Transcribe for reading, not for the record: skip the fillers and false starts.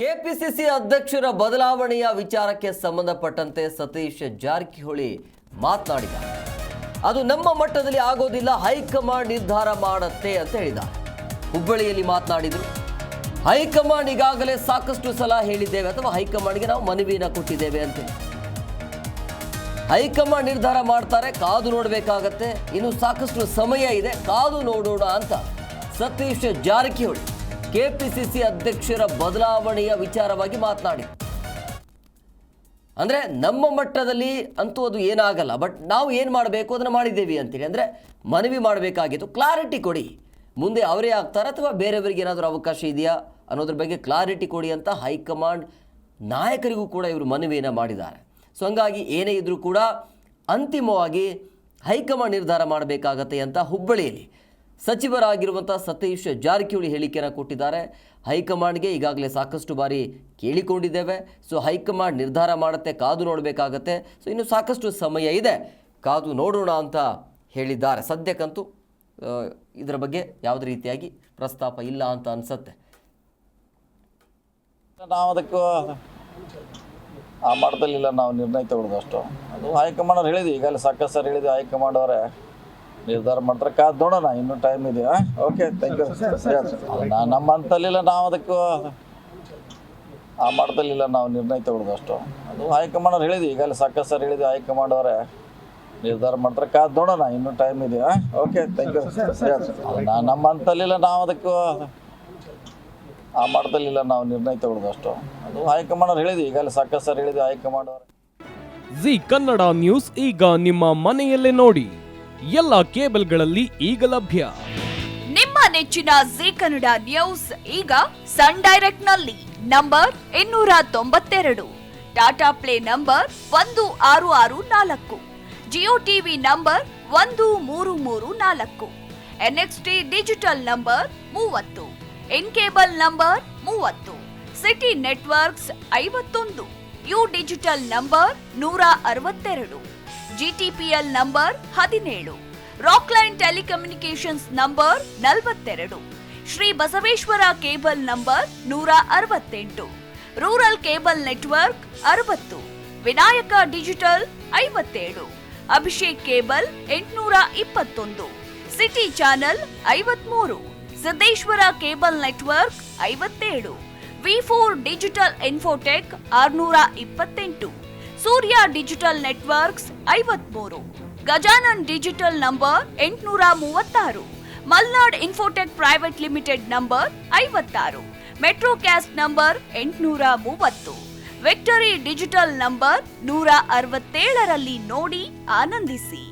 KPCC ಅಧ್ಯಕ್ಷರ ಬದಲಾವಣೆಯ ವಿಚಾರಕ್ಕೆ ಸಂಬಂಧಪಟ್ಟಂತೆ ಸತೀಶ್ ಜಾರಕಿಹೊಳಿ ಮಾತನಾಡಿದ್ದಾರೆ. ಅದು ನಮ್ಮ ಮಟ್ಟದಲ್ಲಿ ಆಗೋದಿಲ್ಲ, ಹೈಕಮಾಂಡ್ ನಿರ್ಧಾರ ಮಾಡುತ್ತೆ ಅಂತ ಹೇಳಿದ್ದಾರೆ. ಹುಬ್ಬಳ್ಳಿಯಲ್ಲಿ ಮಾತನಾಡಿದರು. ಹೈಕಮಾಂಡ್ ಈಗಾಗಲೇ ಸಾಕಷ್ಟು ಸಲ ಹೇಳಿದ್ದೇವೆ ಅಥವಾ ಹೈಕಮಾಂಡ್ಗೆ ನಾವು ಮನವಿಯನ್ನು ಕೊಟ್ಟಿದ್ದೇವೆ ಅಂತ. ಹೈಕಮಾಂಡ್ ನಿರ್ಧಾರ ಮಾಡ್ತಾರೆ, ಕಾದು ನೋಡಬೇಕಾಗತ್ತೆ, ಇನ್ನು ಸಾಕಷ್ಟು ಸಮಯ ಇದೆ, ಕಾದು ನೋಡೋಣ ಅಂತ ಸತೀಶ್ ಜಾರಕಿಹೊಳಿ ಕೆಪಿಸಿಸಿ ಅಧ್ಯಕ್ಷರ ಬದಲಾವಣೆಯ ವಿಚಾರವಾಗಿ ಮಾತನಾಡಿ. ಅಂದರೆ ನಮ್ಮ ಮಟ್ಟದಲ್ಲಿ ಅಂತೂ ಅದು ಏನಾಗಲ್ಲ, ಬಟ್ ನಾವು ಏನು ಮಾಡಬೇಕು ಅದನ್ನು ಮಾಡಿದ್ದೇವೆ ಅಂತೇಳಿ. ಅಂದರೆ ಮನವಿ ಮಾಡಬೇಕಾಗಿತ್ತು, ಕ್ಲಾರಿಟಿ ಕೊಡಿ, ಮುಂದೆ ಅವರೇ ಆಗ್ತಾರೆ ಅಥವಾ ಬೇರೆಯವರಿಗೆ ಏನಾದರೂ ಅವಕಾಶ ಇದೆಯಾ ಅನ್ನೋದ್ರ ಬಗ್ಗೆ ಕ್ಲಾರಿಟಿ ಕೊಡಿ ಅಂತ ಹೈಕಮಾಂಡ್ ನಾಯಕರಿಗೂ ಕೂಡ ಇವರು ಮನವಿಯನ್ನು ಮಾಡಿದ್ದಾರೆ. ಸೊ ಹಂಗಾಗಿ ಏನೇ ಇದ್ದರೂ ಕೂಡ ಅಂತಿಮವಾಗಿ ಹೈಕಮಾಂಡ್ ನಿರ್ಧಾರ ಮಾಡಬೇಕಾಗತ್ತೆ ಅಂತ ಹುಬ್ಬಳ್ಳಿಯಲ್ಲಿ ಸಚಿವರಾಗಿರುವಂಥ ಸತೀಶ್ ಜಾರಕಿಹೊಳಿ ಹೇಳಿಕೆಯನ್ನು ಕೊಟ್ಟಿದ್ದಾರೆ. ಹೈಕಮಾಂಡ್ಗೆ ಈಗಾಗಲೇ ಸಾಕಷ್ಟು ಬಾರಿ ಕೇಳಿಕೊಂಡಿದ್ದೇವೆ, ಸೊ ಹೈಕಮಾಂಡ್ ನಿರ್ಧಾರ ಮಾಡುತ್ತೆ, ಕಾದು ನೋಡಬೇಕಾಗತ್ತೆ, ಸೊ ಇನ್ನು ಸಾಕಷ್ಟು ಸಮಯ ಇದೆ, ಕಾದು ನೋಡೋಣ ಅಂತ ಹೇಳಿದ್ದಾರೆ. ಸದ್ಯಕ್ಕಂತೂ ಇದರ ಬಗ್ಗೆ ಯಾವುದೇ ರೀತಿಯಾಗಿ ಪ್ರಸ್ತಾಪ ಇಲ್ಲ ಅಂತ ಅನಿಸುತ್ತೆ. ನಾವು ಅದಕ್ಕೂ ಆ ಮಟ್ಟದಲ್ಲಿಲ್ಲ, ನಾವು ನಿರ್ಣಯ ತಗೊಳ್ಳೋದು ಅಷ್ಟು. ಅದು ಹೈಕಮಾಂಡ್ ಅವ್ರು ಹೇಳಿದ್ವಿ, ಈಗಲೇ ಸಾಕಷ್ಟು ಸರ್ ಹೇಳಿದ್ವಿ, ಹೈಕಮಾಂಡ್ ಅವರೇ ನಿರ್ಧಾರ ಮಾಡ್ತಾರೆ, ಕಾದು ನೋಡೋಣ, ಇನ್ನೂ ಟೈಮ್ ಇದೆ. Okay, thank you. ನಮ್ಮ ಹಂತದಲ್ಲಿಲ್ಲ, ನಾವು ಅದಕ್ಕೂ ಆ ಮಟ್ಟದಲ್ಲಿಲ್ಲ, ನಾವು ನಿರ್ಣಯ ತಗೊಳ್ಳೋದು ಅಷ್ಟು. ಅದು ಹೈಕಮಾಂಡ್ ಅವ್ರು ಹೇಳಿದ್ವಿ, ಈಗಲೇ ಸಾಕಷ್ಟು ಸರ್ ಹೇಳಿದ್ವಿ, ಹೈಕಮಾಂಡ್ ಅವರೇ ನಿರ್ಧಾರ ಮಾಡ್ತಾರೆ, ಕಾದು ನೋಡೋಣ, ಇನ್ನೂ ಟೈಮ್ ಇದೆ. Okay, thank you. ನಮ್ಮ ಹಂತದಲ್ಲಿಲ್ಲ, ನಾವು ಅದಕ್ಕೂ ಆ ಮಟ್ಟದಲ್ಲಿಲ್ಲ, ನಾವು ನಿರ್ಣಯ ತಗೊಳ್ಳೋದು ಅಷ್ಟು. ಅದು ಹೈಕಮಾಂಡ್ ಅವ್ರು ಹೇಳಿದ್ವಿ, ಈಗಲೇ ಸಾಕಷ್ಟು ಸರ್ ಹೇಳಿದ್ವಿ, ಹೈಕಮಾಂಡ್ ಅವರೇ. ಜಿ ಕನ್ನಡ ನ್ಯೂಸ್ ಈಗ ನಿಮ್ಮ ಮನೆಯಲ್ಲೇ ನೋಡಿ, ಎಲ್ಲ ಕೇಬಲ್ಗಳಲ್ಲಿ ಈಗ ಲಭ್ಯ. ನಿಮ್ಮ ನೆಚ್ಚಿನ ಜಿ ಕನ್ನಡ ನ್ಯೂಸ್ ಈಗ ಸನ್ ಡೈರೆಕ್ಟ್ ನಲ್ಲಿ number 292, Tata play number 1664, Jio TV number 1334, NXT digital number 30, in cable number 30, city networks 51, U digital number 162, GTPL number 17, Rockline telecommunications number 42, Shri Basaveshwara cable number 168, rural cable network 60, Vinayaka digital 57, Abhishek cable 821, city channel 53, Siddeshwara cable network 57, ವಿ4 digital infotech 628, Surya digital networks 53, Gajanan digital number 836, Malnad infotech private limited number 56, Metrocast number 830, victory digital number 167ರಲ್ಲಿ ನೋಡಿ ಆನಂದಿಸಿ.